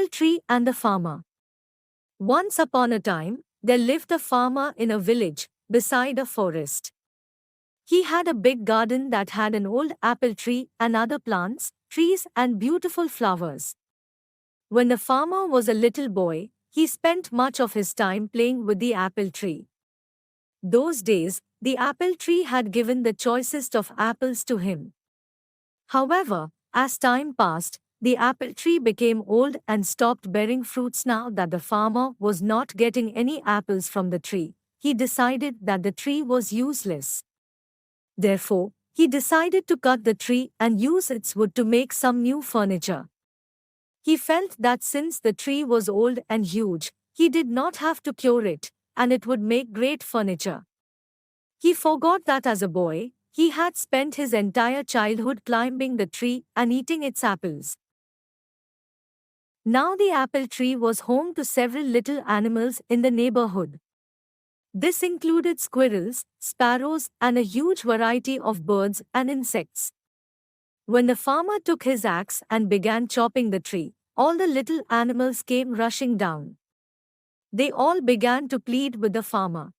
Apple Tree and the Farmer. Once upon a time, there lived a farmer in a village, beside a forest. He had a big garden that had an old apple tree and other plants, trees and beautiful flowers. When the farmer was a little boy, he spent much of his time playing with the apple tree. Those days, the apple tree had given the choicest of apples to him. However, as time passed, the apple tree became old and stopped bearing fruits. Now that the farmer was not getting any apples from the tree, he decided that the tree was useless. Therefore, he decided to cut the tree and use its wood to make some new furniture. He felt that since the tree was old and huge, he did not have to cure it, and it would make great furniture. He forgot that as a boy, he had spent his entire childhood climbing the tree and eating its apples. Now the apple tree was home to several little animals in the neighborhood. This included squirrels, sparrows, and a huge variety of birds and insects. When the farmer took his axe and began chopping the tree, all the little animals came rushing down. They all began to plead with the farmer.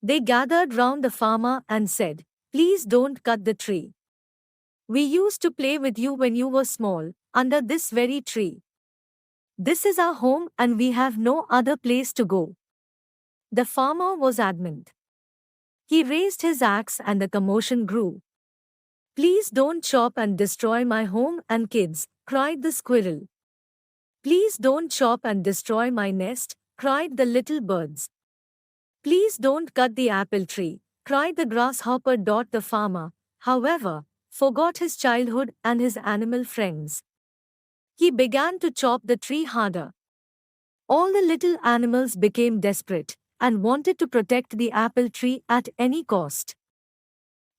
They gathered round the farmer and said, "Please don't cut the tree. We used to play with you when you were small, under this very tree. This is our home and we have no other place to go." The farmer was adamant. He raised his axe and the commotion grew. "Please don't chop and destroy my home and kids," cried the squirrel. "Please don't chop and destroy my nest," cried the little birds. "Please don't cut the apple tree," cried the grasshopper. The farmer, however, forgot his childhood and his animal friends. He began to chop the tree harder. All the little animals became desperate and wanted to protect the apple tree at any cost.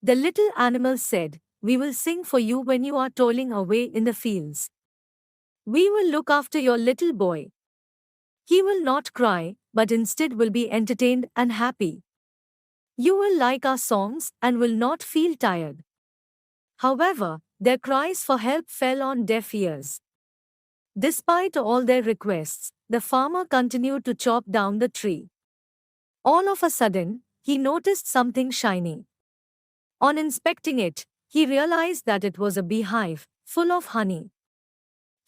The little animals said, "We will sing for you when you are toiling away in the fields. We will look after your little boy. He will not cry, but instead will be entertained and happy. You will like our songs and will not feel tired." However, their cries for help fell on deaf ears. Despite all their requests, the farmer continued to chop down the tree. All of a sudden, he noticed something shiny. On inspecting it, he realized that it was a beehive, full of honey.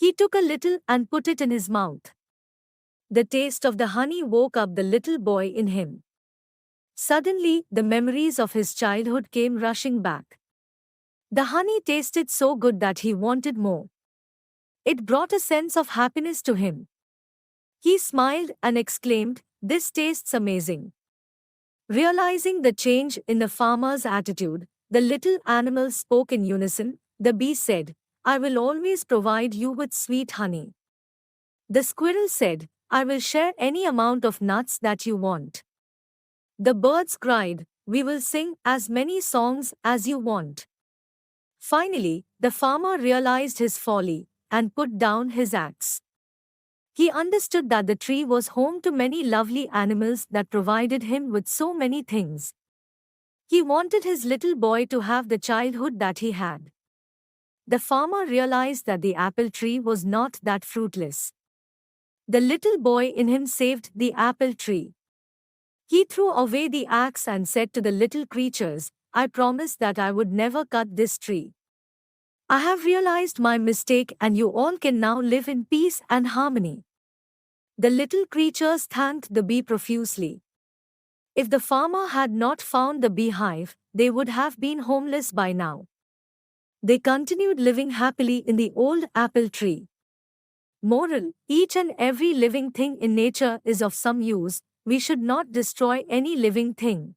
He took a little and put it in his mouth. The taste of the honey woke up the little boy in him. Suddenly, the memories of his childhood came rushing back. The honey tasted so good that he wanted more. It brought a sense of happiness to him. He smiled and exclaimed, "This tastes amazing." Realizing the change in the farmer's attitude, the little animals spoke in unison. The bee said, "I will always provide you with sweet honey." The squirrel said, "I will share any amount of nuts that you want." The birds cried, "We will sing as many songs as you want." Finally, the farmer realized his folly and put down his axe. He understood that the tree was home to many lovely animals that provided him with so many things. He wanted his little boy to have the childhood that he had. The farmer realized that the apple tree was not that fruitless. The little boy in him saved the apple tree. He threw away the axe and said to the little creatures, "I promised that I would never cut this tree. I have realized my mistake and you all can now live in peace and harmony." The little creatures thanked the bee profusely. If the farmer had not found the beehive, they would have been homeless by now. They continued living happily in the old apple tree. Moral: each and every living thing in nature is of some use. We should not destroy any living thing.